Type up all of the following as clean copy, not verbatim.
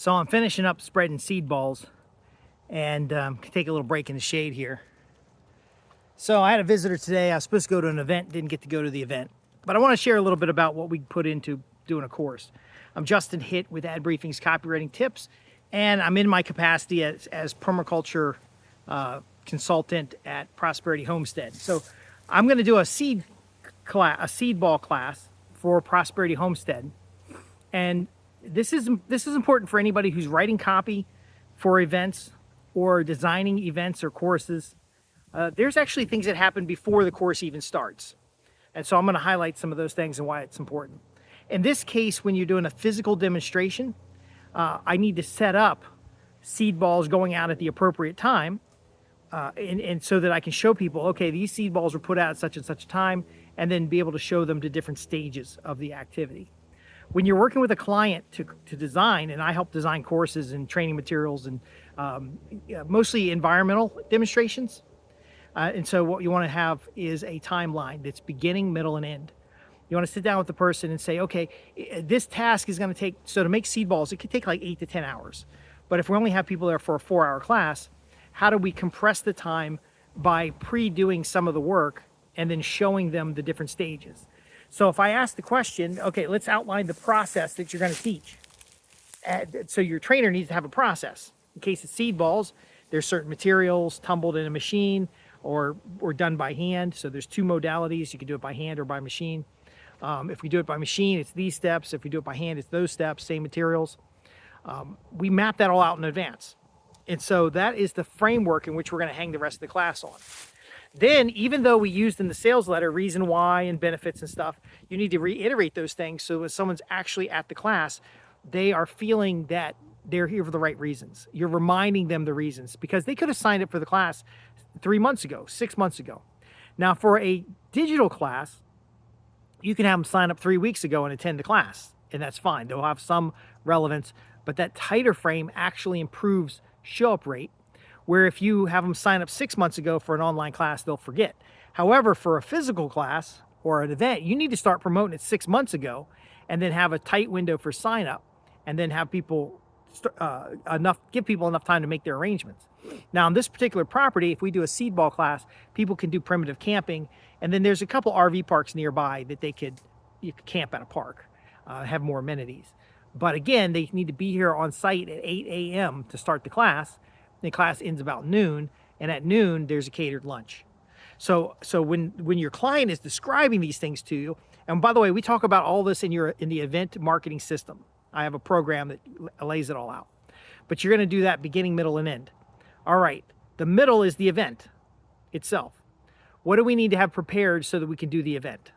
So I'm finishing up spreading seed balls and take a little break in the shade here. So I had a visitor today. I was supposed to go to an event, didn't get to go to the event. But I want to share a little bit about what we put into doing a course. I'm Justin Hitt with Ad Briefing's Copywriting Tips, and I'm in my capacity as permaculture consultant at Prosperity Homestead. So I'm going to do a seed ball class for Prosperity Homestead, and this is important for anybody who's writing copy for events or designing events or courses. There's actually things that happen before the course even starts. And so I'm going to highlight some of those things and why it's important. In this case, when you're doing a physical demonstration, I need to set up seed balls going out at the appropriate time. And so that I can show people, okay, these seed balls were put out at such and such a time, and then be able to show them to different stages of the activity. When you're working with a client to design, and I help design courses and training materials and mostly environmental demonstrations. And so what you want to have is a timeline that's beginning, middle, and end. You want to sit down with the person and say, okay, this task is going to take, so to make seed balls, it could take like 8 to 10 hours. But if we only have people there for a 4-hour class, how do we compress the time by pre-doing some of the work and then showing them the different stages? So if I ask the question, okay, let's outline the process that you're going to teach. So your trainer needs to have a process. In case of seed balls, there's certain materials tumbled in a machine or done by hand. So there's 2 modalities. You can do it by hand or by machine. If we do it by machine, it's these steps. If we do it by hand, it's those steps, same materials. We map that all out in advance. And so that is the framework in which we're going to hang the rest of the class on. Then, even though we used in the sales letter reason why and benefits and stuff, you need to reiterate those things so when someone's actually at the class, they are feeling that they're here for the right reasons. You're reminding them the reasons because they could have signed up for the class 3 months ago, 6 months ago. Now, for a digital class, you can have them sign up 3 weeks ago and attend the class, and that's fine. They'll have some relevance, but that tighter frame actually improves show-up rate, where if you have them sign up 6 months ago for an online class, they'll forget. However, for a physical class or an event, you need to start promoting it 6 months ago and then have a tight window for sign up and then have people give people enough time to make their arrangements. Now, on this particular property, if we do a seed ball class, people can do primitive camping, and then there's a couple RV parks nearby that you could camp at a park, have more amenities. But again, they need to be here on site at 8 a.m. to start the class. The class ends about noon, and at noon there's a catered lunch. So when your client is describing these things to you, and by the way, we talk about all this in the event marketing system. I have a program that lays it all out. But you're going to do that beginning, middle, and end. All right, the middle is the event itself. What do we need to have prepared so that we can do the event?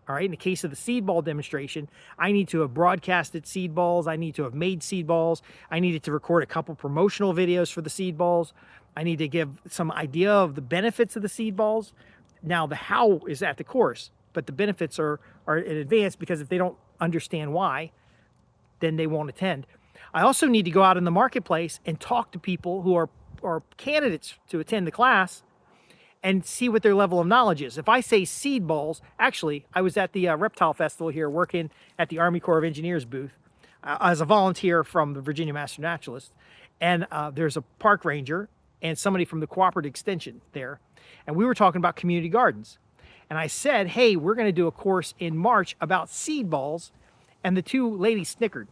All right, in the case of the seed ball demonstration, I need to have broadcasted seed balls. I need to have made seed balls. I needed to record a couple promotional videos for the seed balls. I need to give some idea of the benefits of the seed balls. Now, the how is at the course, but the benefits are in advance, because if they don't understand why, then they won't attend. I also need to go out in the marketplace and talk to people who are candidates to attend the class and see what their level of knowledge is. If I say seed balls, actually, I was at the Reptile Festival here working at the Army Corps of Engineers booth as a volunteer from the Virginia Master Naturalist. And there's a park ranger and somebody from the Cooperative Extension there. And we were talking about community gardens. And I said, hey, we're going to do a course in March about seed balls. And the 2 ladies snickered.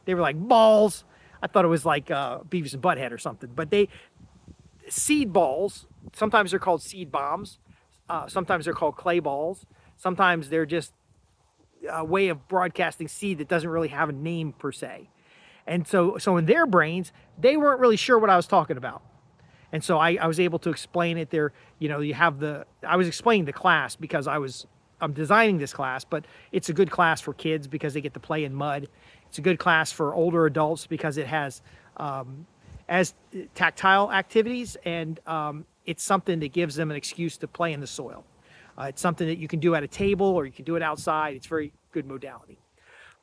They were like, balls. I thought it was like Beavis and Butthead or something. But seed balls, sometimes they're called seed bombs. Sometimes they're called clay balls. Sometimes they're just a way of broadcasting seed that doesn't really have a name per se. And so in their brains, they weren't really sure what I was talking about. And so I was able to explain it there. I was explaining the class because I'm designing this class, but it's a good class for kids because they get to play in mud. It's a good class for older adults because it has as tactile activities, and it's something that gives them an excuse to play in the soil. It's something that you can do at a table or you can do it outside. It's very good modality.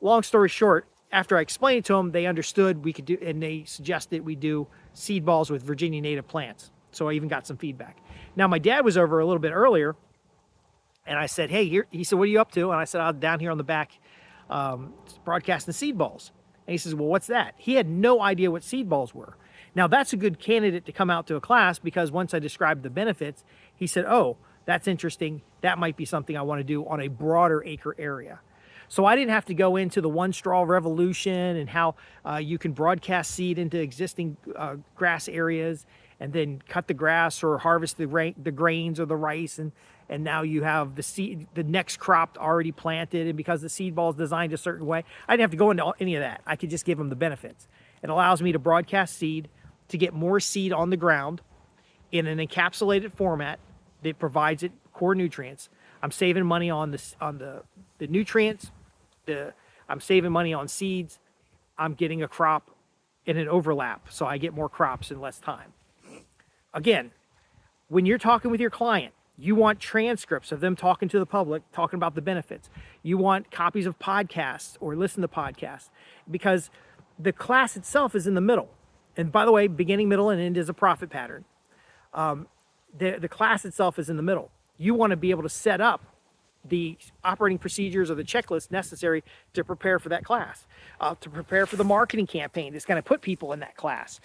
Long story short, after I explained it to them, they understood we could do, and they suggested we do seed balls with Virginia native plants. So I even got some feedback. Now, my dad was over a little bit earlier, and I said, hey, here, he said, what are you up to? And I said, I'm down here on the back broadcasting seed balls. And he says, well, what's that? He had no idea what seed balls were. Now, that's a good candidate to come out to a class, because once I described the benefits, he said, oh, that's interesting. That might be something I want to do on a broader acre area. So I didn't have to go into the one straw revolution and how you can broadcast seed into existing grass areas and then cut the grass or harvest the grains or the rice, and now you have the seed, the next crop already planted, and because the seed ball is designed a certain way, I didn't have to go into any of that. I could just give them the benefits. It allows me to broadcast seed to get more seed on the ground in an encapsulated format that provides it core nutrients. I'm saving money on the nutrients. I'm saving money on seeds. I'm getting a crop in an overlap, so I get more crops in less time. Again, when you're talking with your client, you want transcripts of them talking to the public, talking about the benefits. You want copies of podcasts or listen to podcasts, because the class itself is in the middle. And by the way, beginning, middle, and end is a profit pattern. The class itself is in the middle. You want to be able to set up the operating procedures or the checklist necessary to prepare for that class, to prepare for the marketing campaign that's going to put people in that class,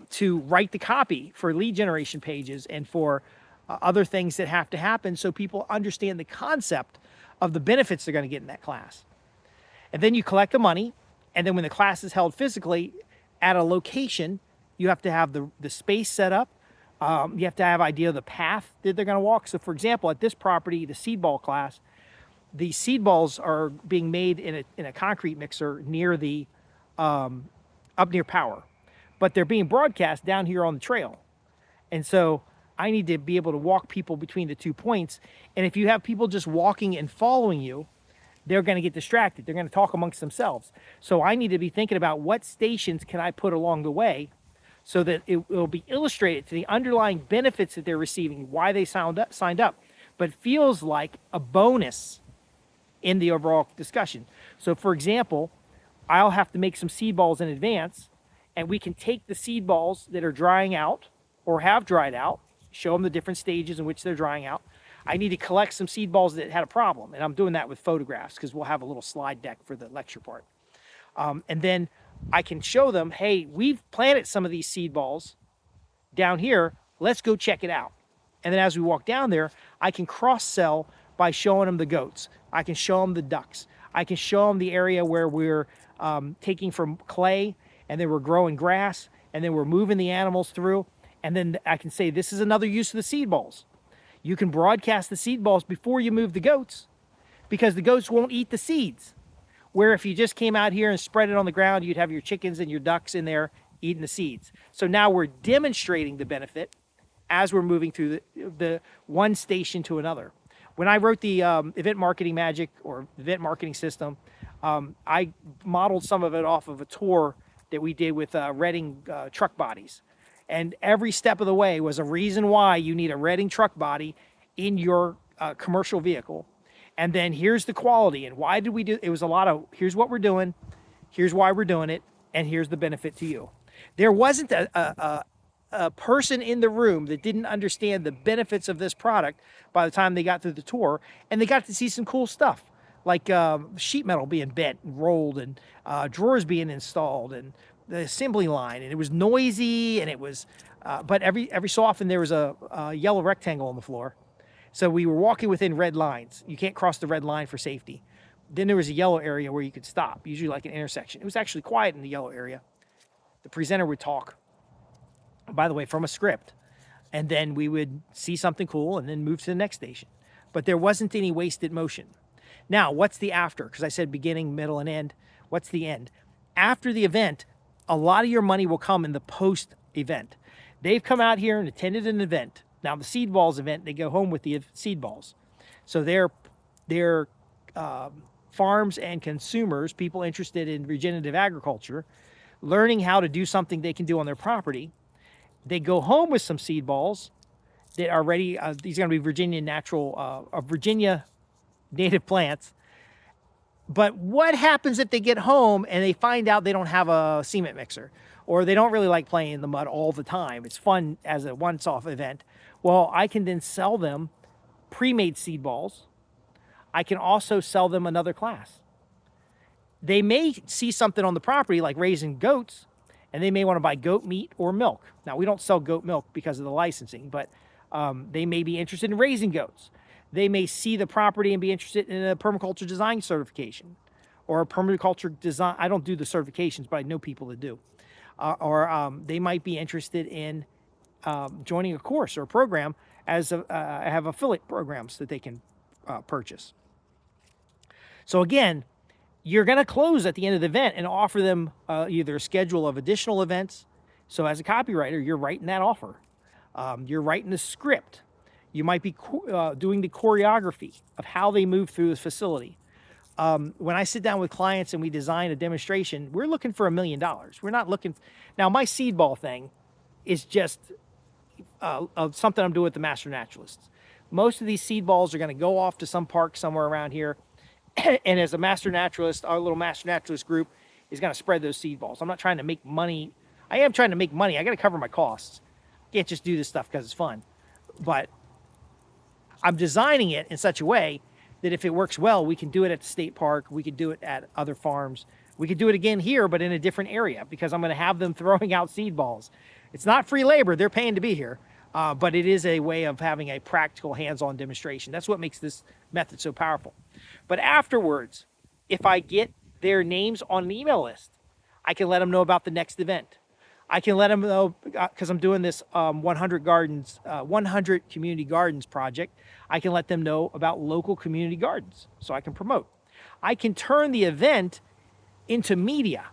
to write the copy for lead generation pages and for other things that have to happen so people understand the concept of the benefits they're going to get in that class. And then you collect the money, and then when the class is held physically at a location, you have to have the space set up. You have to have idea of the path that they're going to walk. So for example, at this property, the seed ball class, the seed balls are being made in a concrete mixer near the up near power, but they're being broadcast down here on the trail. And so I need to be able to walk people between the 2 points. And if you have people just walking and following you, they're going to get distracted. They're going to talk amongst themselves. So I need to be thinking about what stations can I put along the way so that it will be illustrated to the underlying benefits that they're receiving, why they signed up, but feels like a bonus in the overall discussion. So for example, I'll have to make some seed balls in advance, and we can take the seed balls that are drying out or have dried out, show them the different stages in which they're drying out. I need to collect some seed balls that had a problem, and I'm doing that with photographs because we'll have a little slide deck for the lecture part. And then I can show them, hey, we've planted some of these seed balls down here. Let's go check it out. And then as we walk down there, I can cross-sell by showing them the goats. I can show them the ducks. I can show them the area where we're taking from clay, and then we're growing grass, and then we're moving the animals through. And then I can say, this is another use of the seed balls. You can broadcast the seed balls before you move the goats, because the goats won't eat the seeds. Where if you just came out here and spread it on the ground, you'd have your chickens and your ducks in there eating the seeds. So now we're demonstrating the benefit as we're moving through the one station to another. When I wrote the event marketing magic or event marketing system, I modeled some of it off of a tour that we did with Redding truck bodies. And every step of the way was a reason why you need a Redding truck body in your commercial vehicle. And then here's the quality. And why did we do it? Was a lot of, here's what we're doing, here's why we're doing it, and here's the benefit to you. There wasn't a person in the room that didn't understand the benefits of this product by the time they got through the tour, and they got to see some cool stuff, like sheet metal being bent and rolled, and drawers being installed, and the assembly line. And it was noisy, and it was, but every so often there was a yellow rectangle on the floor. So we were walking within red lines. You can't cross the red line for safety. Then there was a yellow area where you could stop, usually like an intersection. It was actually quiet in the yellow area. The presenter would talk, by the way, from a script. And then we would see something cool and then move to the next station. But there wasn't any wasted motion. Now, what's the after? Because I said beginning, middle, and end. What's the end? After the event, a lot of your money will come in the post-event. They've come out here and attended an event. Now, the seed balls event, they go home with the seed balls. So they're farms and consumers, people interested in regenerative agriculture, learning how to do something they can do on their property. They go home with some seed balls that are ready. These are going to be Virginia native plants. But what happens if they get home and they find out they don't have a cement mixer, or they don't really like playing in the mud all the time? It's fun as a once-off event. Well, I can then sell them pre-made seed balls. I can also sell them another class. They may see something on the property like raising goats, and they may want to buy goat meat or milk. Now, we don't sell goat milk because of the licensing, but they may be interested in raising goats. They may see the property and be interested in a permaculture design certification or a permaculture design. I don't do the certifications, but I know people that do. Or they might be interested in joining a course or a program as have affiliate programs that they can purchase. So again, you're going to close at the end of the event and offer them either a schedule of additional events. So as a copywriter, you're writing that offer. You're writing the script. You might be doing the choreography of how they move through the facility. When I sit down with clients and we design a demonstration, we're looking for $1 million. We're not looking. Now, my seed ball thing is just something I'm doing with the Master Naturalists. Most of these seed balls are going to go off to some park somewhere around here. And as a Master Naturalist, our little Master Naturalist group is going to spread those seed balls. I'm not trying to make money. I am trying to make money. I got to cover my costs. I can't just do this stuff because it's fun. But I'm designing it in such a way that if it works well, we can do it at the state park. We could do it at other farms. We could do it again here, but in a different area, because I'm going to have them throwing out seed balls. It's not free labor. They're paying to be here. But it is a way of having a practical hands-on demonstration. That's what makes this method so powerful. But afterwards, if I get their names on an email list, I can let them know about the next event. I can let them know, because I'm doing this 100 community gardens project, I can let them know about local community gardens, so I can promote. I can turn the event into media.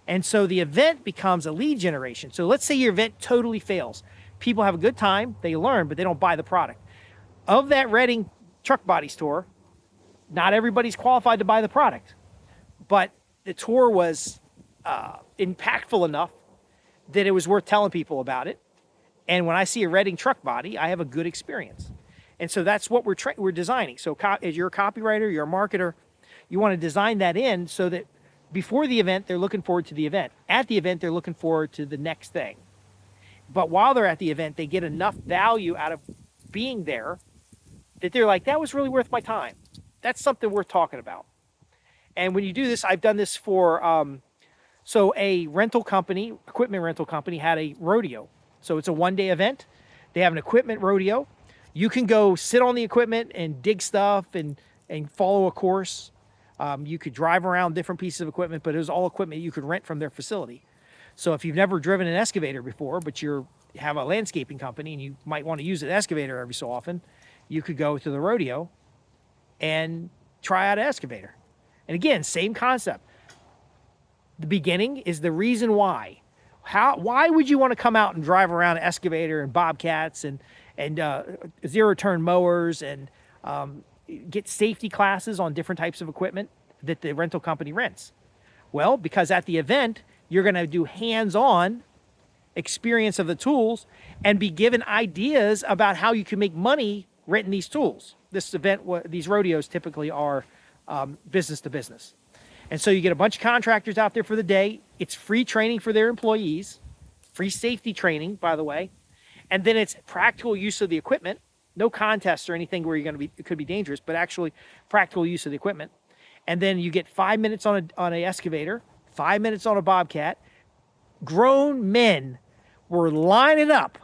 And so the event becomes a lead generation. So let's say your event totally fails. People have a good time, they learn, but they don't buy the product. Of that Redding truck body tour, not everybody's qualified to buy the product, but the tour was impactful enough that it was worth telling people about it. And when I see a Redding truck body, I have a good experience. And so that's what we're designing. So as you're a copywriter, you're a marketer, you want to design that in so that before the event, they're looking forward to the event. At the event, they're looking forward to the next thing. But while they're at the event, they get enough value out of being there that they're like, that was really worth my time. That's something worth talking about. And when you do this, I've done this for, so a rental company, equipment rental company, had a rodeo. So it's a one-day event. They have an equipment rodeo. You can go sit on the equipment and dig stuff and follow a course. You could drive around different pieces of equipment, but it was all equipment you could rent from their facility. So if you've never driven an excavator before, but you have a landscaping company and you might want to use an excavator every so often, you could go to the rodeo and try out an excavator. And again, same concept. The beginning is the reason why. Why would you want to come out and drive around an excavator and bobcats and zero-turn mowers and get safety classes on different types of equipment that the rental company rents? Well, because at the event, you're going to do hands-on experience of the tools and be given ideas about how you can make money renting these tools. This event, these rodeos typically are business to business. And so you get a bunch of contractors out there for the day. It's free training for their employees, free safety training, by the way. And then it's practical use of the equipment. No contests or anything where it could be dangerous, but actually practical use of the equipment. And then you get 5 minutes on an excavator, 5 minutes on a bobcat. Grown men were lining up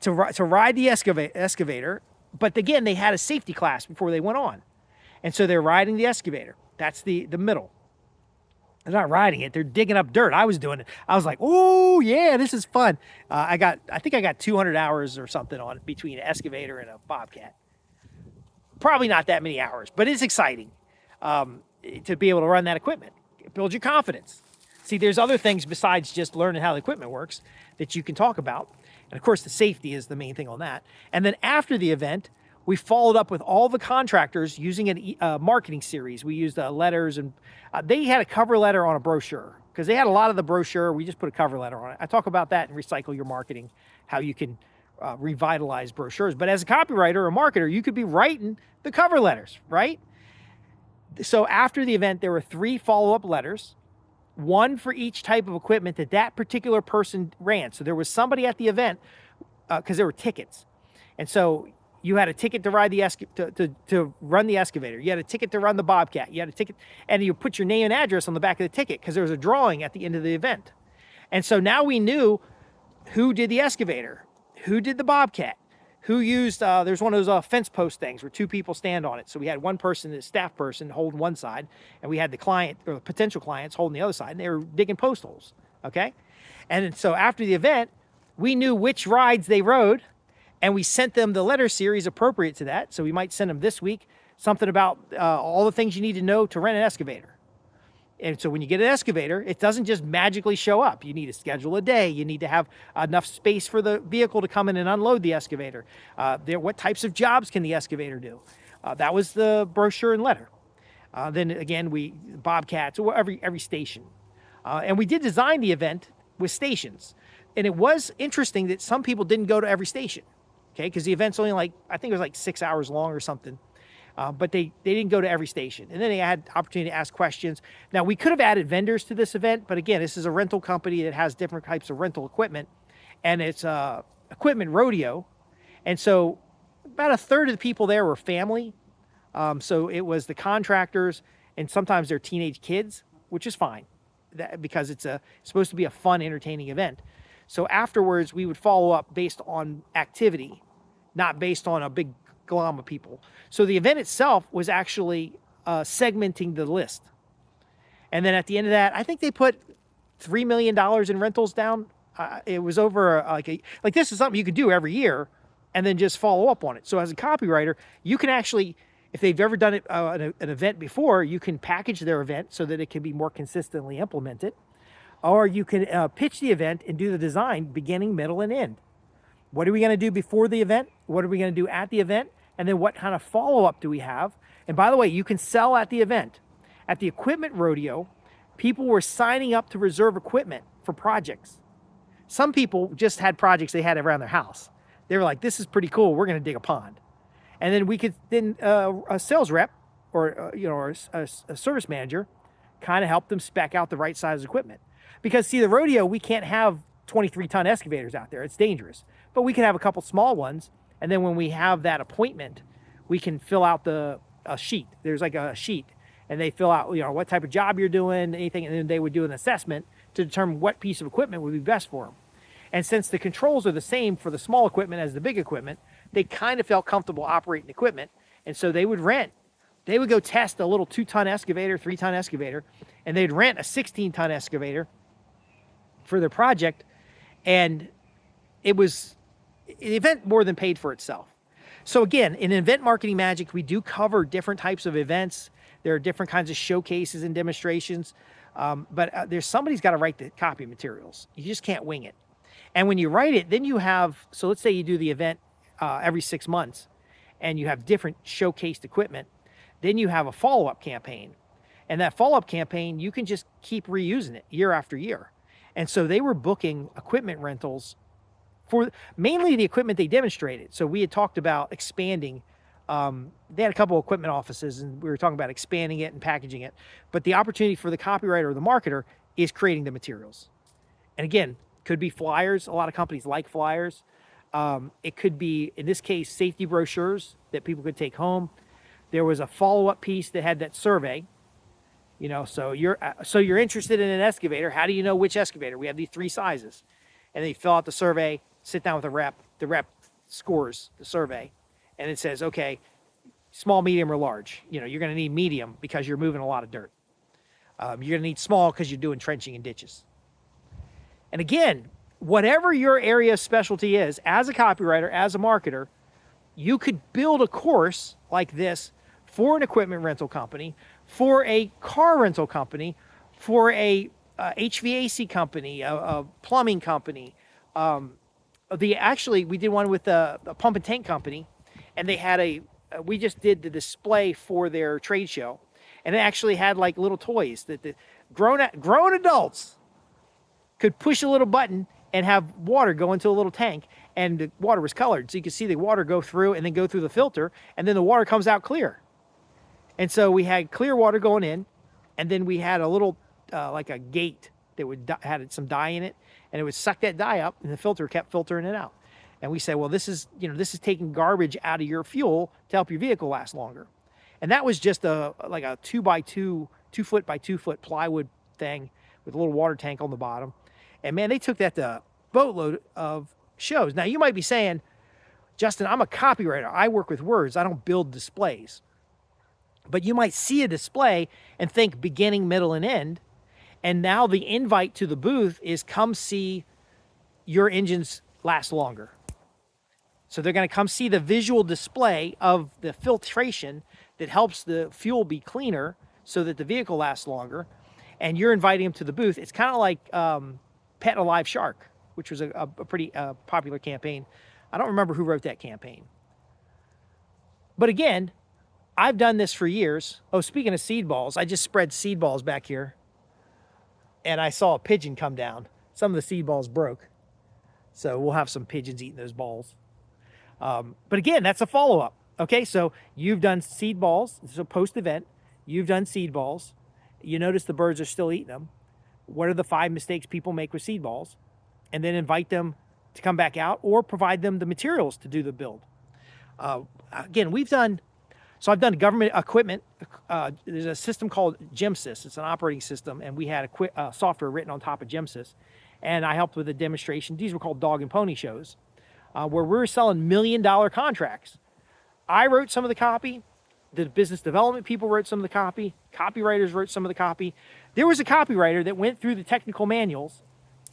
to ride the excavator. But again, they had a safety class before they went on. And so they're riding the excavator. That's the middle. They're not riding it. They're digging up dirt. I was doing it. I was like, oh, yeah, this is fun. I think I got 200 hours or something on it between an excavator and a bobcat. Probably not that many hours, but it's exciting to be able to run that equipment. Build your confidence. See, there's other things besides just learning how the equipment works that you can talk about. And of course, the safety is the main thing on that. And then after the event, we followed up with all the contractors using a marketing series. We used letters, and they had a cover letter on a brochure because they had a lot of the brochure. We just put a cover letter on it. I talk about that in Recycle Your Marketing, how you can revitalize brochures. But as a copywriter or marketer, you could be writing the cover letters, right? So after the event, there were 3 follow-up letters, one for each type of equipment that particular person ran. So there was somebody at the event because there were tickets. And so You had a ticket to ride the to run the excavator. You had a ticket to run the Bobcat. You had a ticket, and you put your name and address on the back of the ticket because there was a drawing at the end of the event. And so now we knew who did the excavator, who did the Bobcat, who used, there's one of those fence post things where two people stand on it. So we had one person, the staff person, holding one side, and we had the client or the potential clients holding the other side, and they were digging post holes, okay? And so after the event, we knew which rides they rode, and we sent them the letter series appropriate to that. So we might send them this week something about all the things you need to know to rent an excavator. And so when you get an excavator, it doesn't just magically show up. You need to schedule a day. You need to have enough space for the vehicle to come in and unload the excavator. What types of jobs can the excavator do? That was the brochure and letter. Then again, Bobcats, or every station. And we did design the event with stations. And it was interesting that some people didn't go to every station, okay? Because the event's only I think it was 6 hours long or something. But they didn't go to every station. And then they had opportunity to ask questions. Now, we could have added vendors to this event, but again, this is a rental company that has different types of rental equipment, and it's a equipment rodeo. And so about a third of the people there were family. So it was the contractors and sometimes their teenage kids, which is fine because it's supposed to be a fun, entertaining event. So afterwards, we would follow up based on activity, not based on a big glom of people. So the event itself was actually segmenting the list. And then at the end of that, I think they put $3 million in rentals down. It was over like this is something you could do every year and then just follow up on it. So as a copywriter, you can actually, if they've ever done an event before, you can package their event so that it can be more consistently implemented. Or you can pitch the event and do the design beginning, middle, and end. What are we going to do before the event? What are we going to do at the event? And then what kind of follow-up do we have? And by the way, you can sell at the event. At the equipment rodeo, people were signing up to reserve equipment for projects. Some people just had projects they had around their house. They were like, this is pretty cool. We're going to dig a pond. And then a sales rep or a service manager kind of helped them spec out the right size equipment. Because see, the rodeo, we can't have 23-ton excavators out there. It's dangerous. But we can have a couple small ones. And then when we have that appointment, we can fill out a sheet. There's like a sheet, and they fill out, what type of job you're doing, anything, and then they would do an assessment to determine what piece of equipment would be best for them. And since the controls are the same for the small equipment as the big equipment, they kind of felt comfortable operating equipment, and so they would rent. They would go test a little 2-ton excavator, 3-ton excavator, and they'd rent a 16-ton excavator for their project, and the event more than paid for itself. So again, in Event Marketing Magic, we do cover different types of events. There are different kinds of showcases and demonstrations, but somebody's got to write the copy materials. You just can't wing it. And when you write it, then you have, so let's say you do the event every 6 months, and you have different showcased equipment. Then you have a follow-up campaign. And that follow-up campaign, you can just keep reusing it year after year. And so they were booking equipment rentals for mainly the equipment they demonstrated. So we had talked about expanding. They had a couple of equipment offices, and we were talking about expanding it and packaging it. But the opportunity for the copywriter or the marketer is creating the materials. And again, could be flyers. A lot of companies like flyers. It could be, in this case, safety brochures that people could take home. There was a follow-up piece that had that survey. So you're interested in an excavator. How do you know which excavator? We have these 3 sizes. And they fill out the survey, sit down with the rep scores the survey, and it says, okay, small, medium, or large. You're going to need medium because you're moving a lot of dirt. You're going to need small because you're doing trenching and ditches. And again, whatever your area of specialty is, as a copywriter, as a marketer, you could build a course like this for an equipment rental company, for a car rental company, for a HVAC company, a plumbing company. We did one with a pump and tank company, and they had we just did the display for their trade show, and it actually had like little toys that the grown adults could push a little button and have water go into a little tank, and the water was colored, so you could see the water go through and then go through the filter, and then the water comes out clear. And so we had clear water going in, and then we had a little like a gate that had some dye in it, and it would suck that dye up, and the filter kept filtering it out. And we say, well, this is taking garbage out of your fuel to help your vehicle last longer. And that was just like a 2 foot by 2 foot plywood thing with a little water tank on the bottom. And man, they took that to boatload of shows. Now you might be saying, Justin, I'm a copywriter. I work with words. I don't build displays. But you might see a display and think beginning, middle, and end. And now the invite to the booth is come see your engines last longer. So they're going to come see the visual display of the filtration that helps the fuel be cleaner so that the vehicle lasts longer. And you're inviting them to the booth. It's kind of like Pet a Live Shark, which was a pretty popular campaign. I don't remember who wrote that campaign. But again, I've done this for years. Oh, speaking of seed balls, I just spread seed balls back here. And I saw a pigeon come down. Some of the seed balls broke. So we'll have some pigeons eating those balls. But again, that's a follow-up. Okay, so you've done seed balls. So post-event, you've done seed balls. You notice the birds are still eating them. What are the 5 mistakes people make with seed balls? And then invite them to come back out or provide them the materials to do the build. Again, I've done government equipment. There's a system called GEMSYS. It's an operating system, and we had software written on top of GEMSYS. And I helped with a demonstration. These were called dog and pony shows, where we were selling $1 million contracts. I wrote some of the copy. The business development people wrote some of the copy. Copywriters wrote some of the copy. There was a copywriter that went through the technical manuals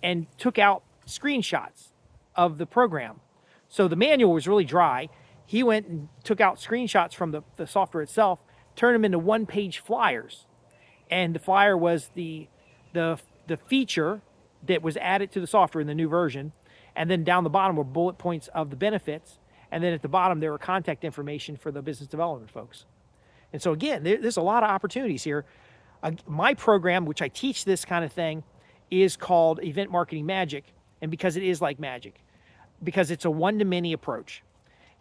and took out screenshots of the program. So the manual was really dry. He went and took out screenshots from the software itself, turned them into one-page flyers. And the flyer was the feature that was added to the software in the new version. And then down the bottom were bullet points of the benefits. And then at the bottom, there were contact information for the business development folks. And so again, there's a lot of opportunities here. My program, which I teach this kind of thing, is called Event Marketing Magic. And because it is like magic, because it's a one-to-many approach.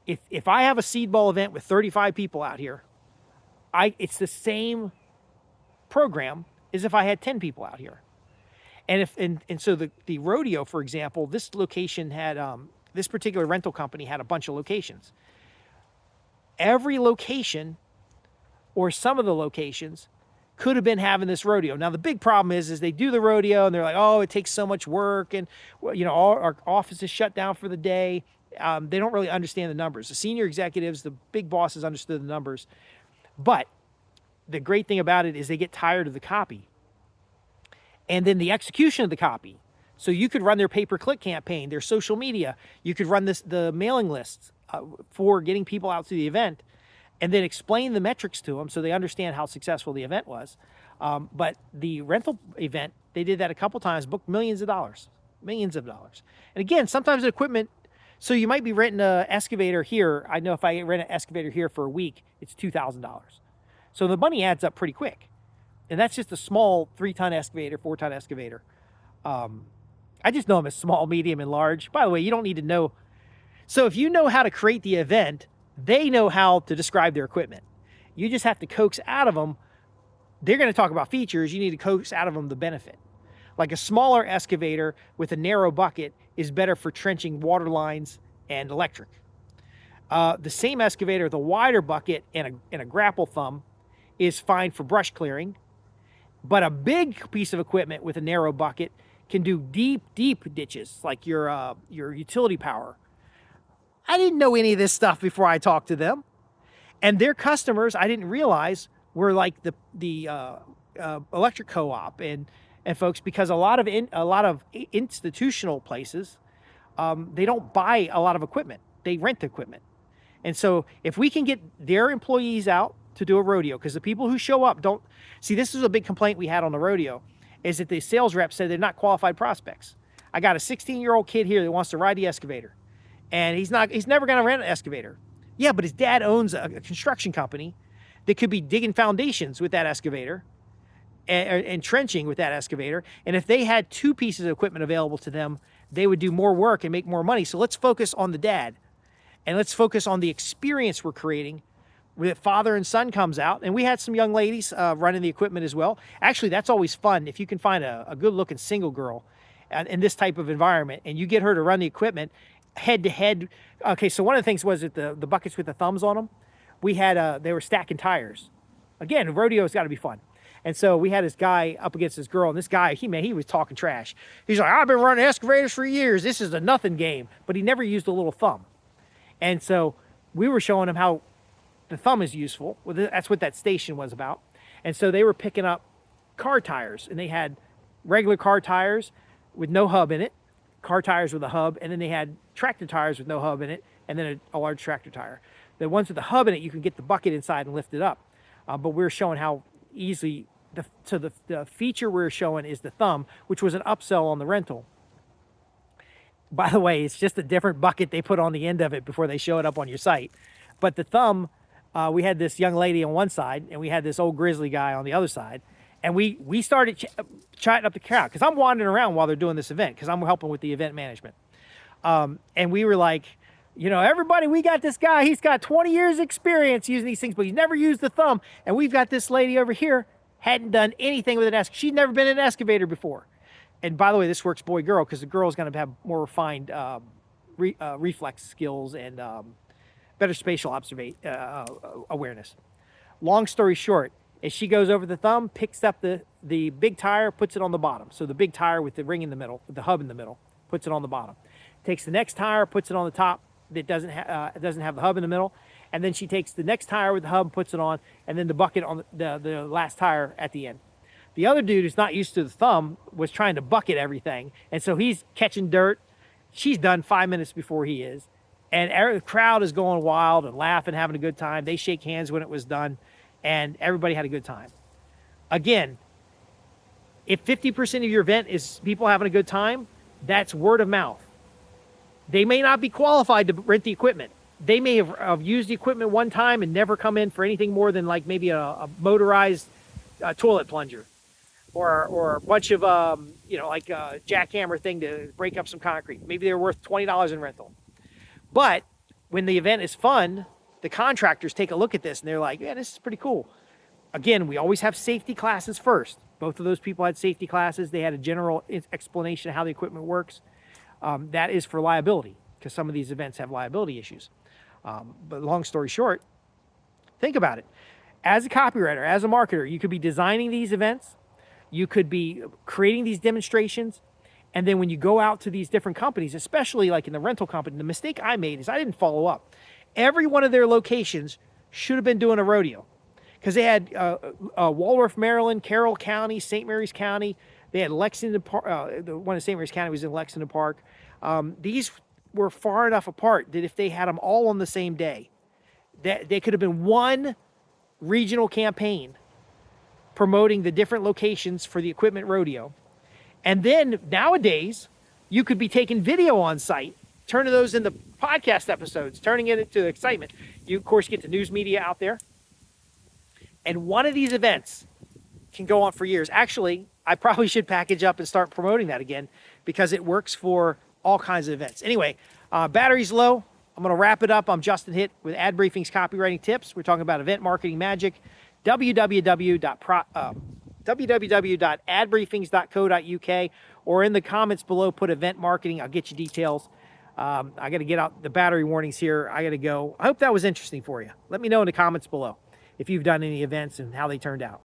If I have a seed ball event with 35 people out here, it's the same program as if I had 10 people out here. And so the rodeo, for example, this location had this particular rental company had a bunch of locations. Every location, or some of the locations, could have been having this rodeo. Now the big problem is they do the rodeo and they're like, oh, it takes so much work, and all our office is shut down for the day. They don't really understand the numbers. The senior executives, the big bosses, understood the numbers. But the great thing about it is they get tired of the copy. And then the execution of the copy. So you could run their pay-per-click campaign, their social media. You could run the mailing lists for getting people out to the event, and then explain the metrics to them so they understand how successful the event was. But the rental event, they did that a couple times, booked millions of dollars. And again, sometimes the equipment, so you might be renting an excavator here. I know if I rent an excavator here for a week, it's $2,000. So the money adds up pretty quick. And that's just a small 3-ton excavator, 4-ton excavator. I just know them as small, medium, and large. By the way, you don't need to know. So if you know how to create the event, they know how to describe their equipment. You just have to coax out of them. They're going to talk about features. You need to coax out of them the benefit. Like a smaller excavator with a narrow bucket is better for trenching water lines and electric. The same excavator with a wider bucket and a grapple thumb is fine for brush clearing. But a big piece of equipment with a narrow bucket can do deep, deep ditches, like your utility power. I didn't know any of this stuff before I talked to them. And their customers, I didn't realize, were like the electric co-op and folks, because a lot of institutional places, they don't buy a lot of equipment. They rent equipment. And so if we can get their employees out to do a rodeo, because the people who show up don't see, this is a big complaint we had on the rodeo, is that the sales rep said they're not qualified prospects. I got a 16-year-old kid here that wants to ride the excavator, and he's never going to rent an excavator. Yeah, but his dad owns a construction company that could be digging foundations with that excavator and trenching with that excavator. And if they had 2 pieces of equipment available to them, they would do more work and make more money. So let's focus on the dad, and let's focus on the experience we're creating where father and son comes out. And we had some young ladies running the equipment as well. Actually, that's always fun. If you can find a good-looking single girl in this type of environment and you get her to run the equipment, head to head. Okay, so one of the things was that the buckets with the thumbs on them, we had they were stacking tires. Again, rodeo's got to be fun. And so we had this guy up against this girl, and this guy, he was talking trash. He's like, I've been running excavators for years. This is a nothing game. But he never used a little thumb. And so we were showing him how the thumb is useful. Well, that's what that station was about. And so they were picking up car tires, and they had regular car tires with no hub in it, car tires with a hub, and then they had tractor tires with no hub in it, and then a large tractor tire. The ones with the hub in it, you can get the bucket inside and lift it up. But we were showing how easily, the feature we were showing is the thumb, which was an upsell on the rental. By the way, it's just a different bucket they put on the end of it before they show it up on your site. But the thumb, we had this young lady on one side, and we had this old grizzly guy on the other side. And we started chatting up the crowd, because I'm wandering around while they're doing this event, because I'm helping with the event management. And we were like, you know, everybody, we got this guy. He's got 20 years experience using these things, but he's never used the thumb. And we've got this lady over here, hadn't done anything with an excavator. She'd never been in an excavator before. And by the way, this works boy-girl, because the girl's going to have more refined reflex skills and better spatial awareness. Long story short, as she goes over the thumb, picks up the big tire, puts it on the bottom. So the big tire with the ring in the middle, with the hub in the middle, puts it on the bottom. Takes the next tire, puts it on the top that doesn't have the hub in the middle. And then she takes the next tire with the hub, puts it on, and then the bucket on the last tire at the end. The other dude who's not used to the thumb was trying to bucket everything. And so he's catching dirt. She's done 5 minutes before he is. And the crowd is going wild and laughing, having a good time. They shake hands when it was done, and everybody had a good time. Again, if 50% of your event is people having a good time, that's word of mouth. They may not be qualified to rent the equipment. They may have used the equipment one time and never come in for anything more than like maybe a motorized toilet plunger. Or a bunch of, like a jackhammer thing to break up some concrete. Maybe they're worth $20 in rental. But when the event is fun, the contractors take a look at this and they're like, yeah, this is pretty cool. Again, we always have safety classes first. Both of those people had safety classes. They had a general explanation of how the equipment works. That is for liability, because some of these events have liability issues. But long story short, think about it. As a copywriter, as a marketer, you could be designing these events. You could be creating these demonstrations. And then when you go out to these different companies, especially like in the rental company, the mistake I made is I didn't follow up. Every one of their locations should have been doing a rodeo, because they had Waldorf, Maryland, Carroll County, St. Mary's County. They had Lexington Park. The one in St. Mary's County was in Lexington Park. These were far enough apart that if they had them all on the same day, that they could have been one regional campaign promoting the different locations for the equipment rodeo. And then nowadays, you could be taking video on site, turning those into podcast episodes, turning it into excitement. You, of course, get the news media out there. And one of these events can go on for years. Actually, I probably should package up and start promoting that again, because it works for all kinds of events. Anyway, battery's low. I'm going to wrap it up. I'm Justin Hitt with Ad Briefing's Copywriting Tips. We're talking about event marketing magic. www.adbriefings.co.uk, or in the comments below, put event marketing. I'll get you details. I got to get out the battery warnings here. I got to go. I hope that was interesting for you. Let me know in the comments below if you've done any events and how they turned out.